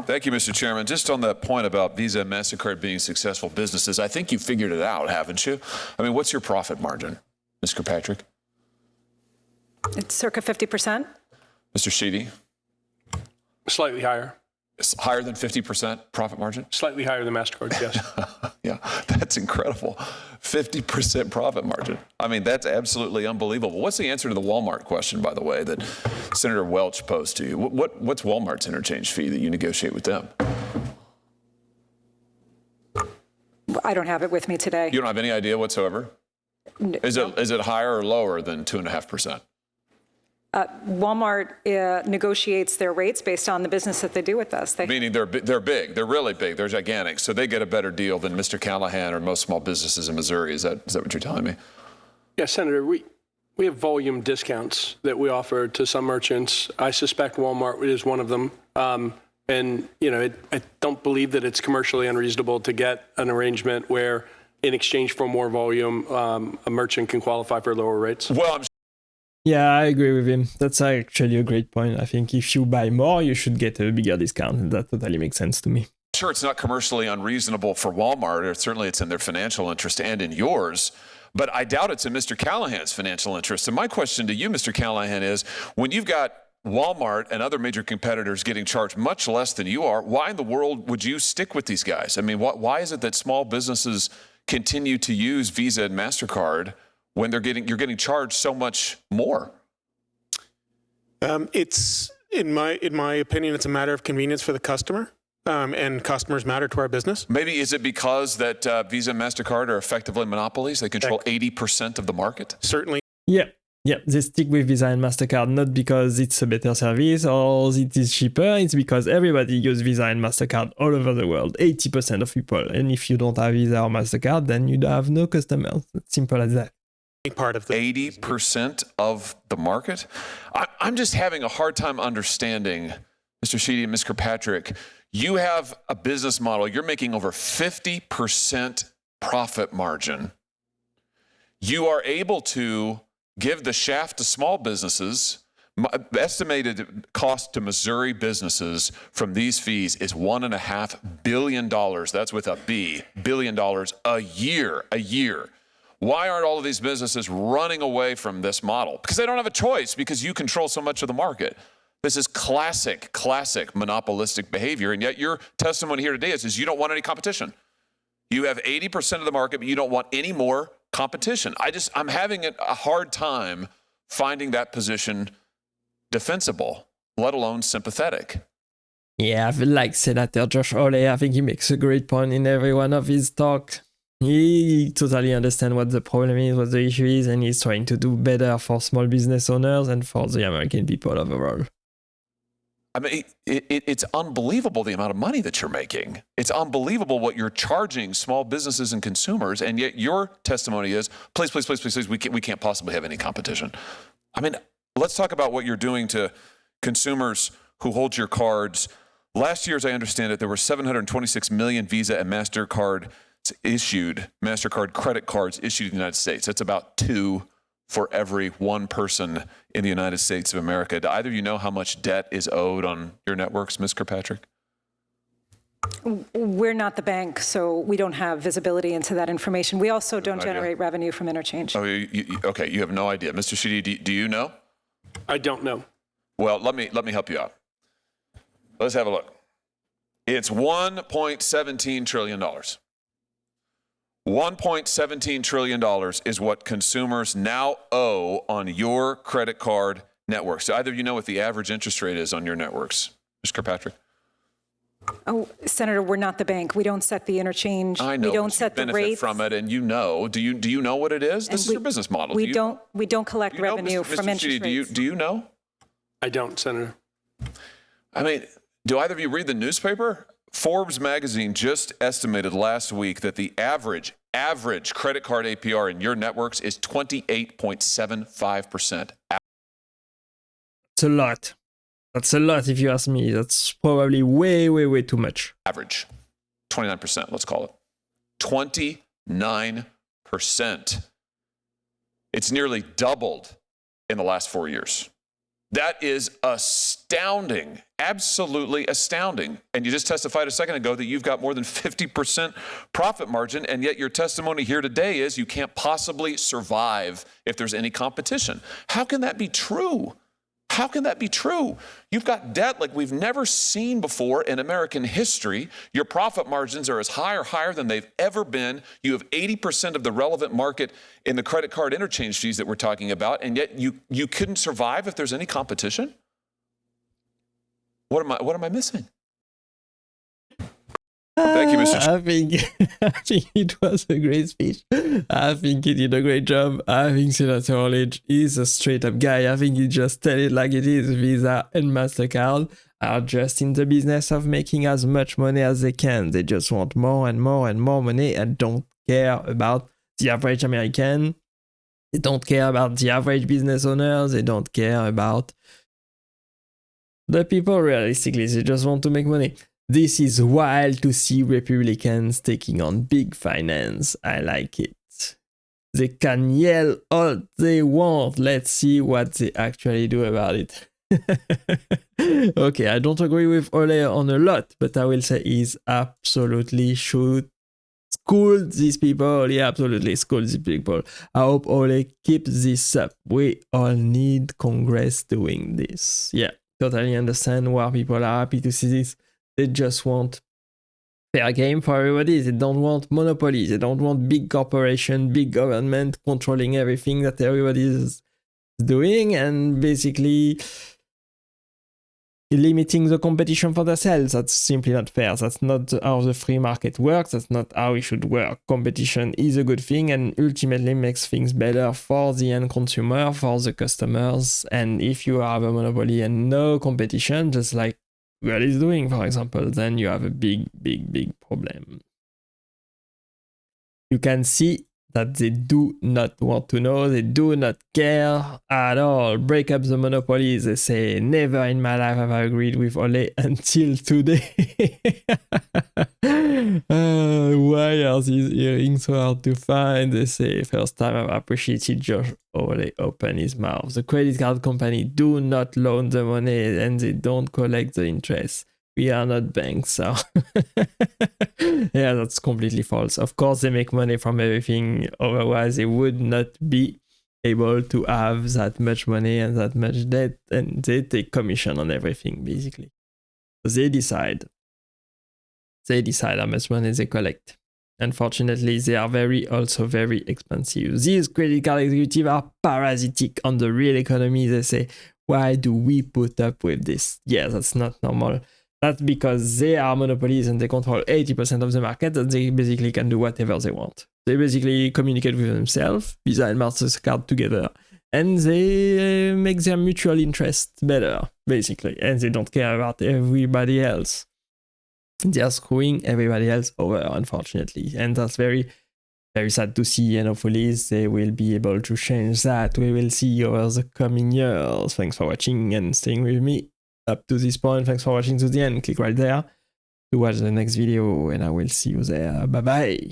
Thank you, Mr. Chairman. Just on that point about Visa and Mastercard being successful businesses, I think you figured it out, haven't you? I mean, what's your profit margin, Mr. Patrick? It's circa 50%. Mr. Sheedy? Slightly higher. It's higher than 50% profit margin? Slightly higher than MasterCard, yes. Yeah, that's incredible. 50% profit margin. I mean, that's absolutely unbelievable. What's the answer to the Walmart question, by the way, that Senator Welch posed to you? What's Walmart's interchange fee that you negotiate with them? I don't have it with me today. You don't have any idea whatsoever? Is it higher or lower than 2.5%? Walmart negotiates their rates based on the business that they do with us. Meaning they're big, they're really big, they're gigantic, so they get a better deal than Mr. Callahan or most small businesses in Missouri. Is that what you're telling me? Yeah, Senator, we have volume discounts that we offer to some merchants. I suspect Walmart is one of them. And, you know, I don't believe that it's commercially unreasonable to get an arrangement where in exchange for more volume, a merchant can qualify for lower rates. Well, Yeah, I agree with him. That's actually a great point. I think if you buy more, you should get a bigger discount. And that totally makes sense to me. sure, it's not commercially unreasonable for Walmart, or certainly it's in their financial interest and in yours, but I doubt it's in Mr. Callahan's financial interest. And my question to you, Mr. Callahan, is when you've got Walmart and other major competitors getting charged much less than you are, why in the world would you stick with these guys? I mean, why is it that small businesses continue to use Visa and MasterCard when you're getting charged so much more? It's in my opinion, it's a matter of convenience for the customer, and customers matter to our business. Maybe is it because that Visa and MasterCard are effectively monopolies? They control 80% of the market? Certainly. Yeah, they stick with Visa and MasterCard not because it's a better service or it is cheaper. It's because everybody uses Visa and MasterCard all over the world, 80% of people. And if you don't have Visa or MasterCard, then you have no customers. It's simple as that. Part of the 80% of the market? I'm just having a hard time understanding, Mr. Sheedy and Mr. Patrick, you have a business model, you're making over 50% profit margin. You are able to give the shaft to small businesses. Estimated cost to Missouri businesses from these fees is $1.5 billion. That's with a B, billion dollars a year. Why aren't all of these businesses running away from this model? Because they don't have a choice, because you control so much of the market. This is classic monopolistic behavior, and yet your testimony here today is you don't want any competition. You have 80% of the market, but you don't want any more competition. I'm having a hard time finding that position defensible, let alone sympathetic. Yeah, I feel like Senator Josh Hawley, I think he makes a great point in every one of his talks. He totally understands what the problem is, what the issue is, and he's trying to do better for small business owners and for the American people overall. I mean, it's unbelievable the amount of money that you're making. It's unbelievable what you're charging small businesses and consumers, and yet your testimony is, please, we can't possibly have any competition. I mean, let's talk about what you're doing to consumers who hold your cards. Last year, as I understand it, there were 726 million Visa and MasterCard credit cards issued in the United States. That's about 2 for every 1 person in the United States of America. Do either of you know how much debt is owed on your networks, Ms. Kirkpatrick? We're not the bank, so we don't have visibility into that information. We also don't generate revenue from interchange. Oh, okay, you have no idea. Mr. Sheedy, do you know? I don't know. Well, let me help you out. Let's have a look. It's $1.17 trillion. $1.17 trillion is what consumers now owe on your credit card networks. Do either of you know what the average interest rate is on your networks? Mr. Kirkpatrick? Oh, Senator, we're not the bank. We don't set the interchange. I know, we don't set the rates. Benefit from it, and you know. Do you know what it is? This is your business model. We don't collect revenue from interest rates. Do you know? I don't, Senator. I mean, do either of you read the newspaper? Forbes magazine just estimated last week that the average credit card APR in your networks is 28.75%. It's a lot. That's a lot if you ask me. That's probably way too much. Average. 29%, let's call it. 29%. It's nearly doubled in the last 4 years. That is astounding, absolutely astounding. And you just testified a second ago that you've got more than 50% profit margin, and yet your testimony here today is you can't possibly survive if there's any competition. How can that be true? How can that be true? You've got debt like we've never seen before in American history. Your profit margins are as high or higher than they've ever been. You have 80% of the relevant market in the credit card interchange fees that we're talking about, and yet you couldn't survive if there's any competition? What am I missing? Thank you, Mr. I think it was a great speech. I think he did a great job. I think Senator Hawley is a straight up guy. I think he just tell it like it is. Visa and Mastercard are just in the business of making as much money as they can. They just want more and more and more money and don't care about the average American. They don't care about the average business owners. They don't care about the people realistically. They just want to make money. This is wild to see Republicans taking on big finance. I like it. They can yell all they want. Let's see what they actually do about it. Okay, I don't agree with Ole on a lot, but I will say he's absolutely should school these people. He absolutely school these people. I hope Ole keeps this up. We all need Congress doing this. Yeah, totally understand why people are happy to see this. They just want fair game for everybody. They don't want monopoly. They don't want big corporation, big government controlling everything that everybody is doing and basically limiting the competition for themselves. That's simply not fair. That's not how the free market works. That's not how it should work. Competition is a good thing and ultimately makes things better for the end consumer, for the customers. And if you have a monopoly and no competition, just like Google is doing, for example, then you have a big problem. You can see that they do not want to know, they do not care at all. Break up the monopolies, they say, never in my life have I agreed with Ole until today. Why are these hearings so hard to find? They say, first time I've appreciated Josh Ole open his mouth. The credit card company do not loan the money and they don't collect the interest. We are not banks, so yeah, that's completely false. Of course, they make money from everything. Otherwise, they would not be able to have that much money and that much debt, and they take commission on everything, basically. So they decide how much money they collect. Unfortunately, they are also very expensive. These credit card executives are parasitic on the real economy. They say, why do we put up with this? Yeah, that's not normal. That's because they are monopolies and they control 80% of the market and they basically can do whatever they want. They basically communicate with themselves, Visa and Mastercard together, and they make their mutual interest better, basically. And they don't care about everybody else. They are screwing everybody else over, unfortunately. And that's very, very sad to see. And hopefully they will be able to change that. We will see over the coming years. Thanks for watching and staying with me up to this point. Thanks for watching to the end. Click right there to watch the next video and I will see you there. Bye bye.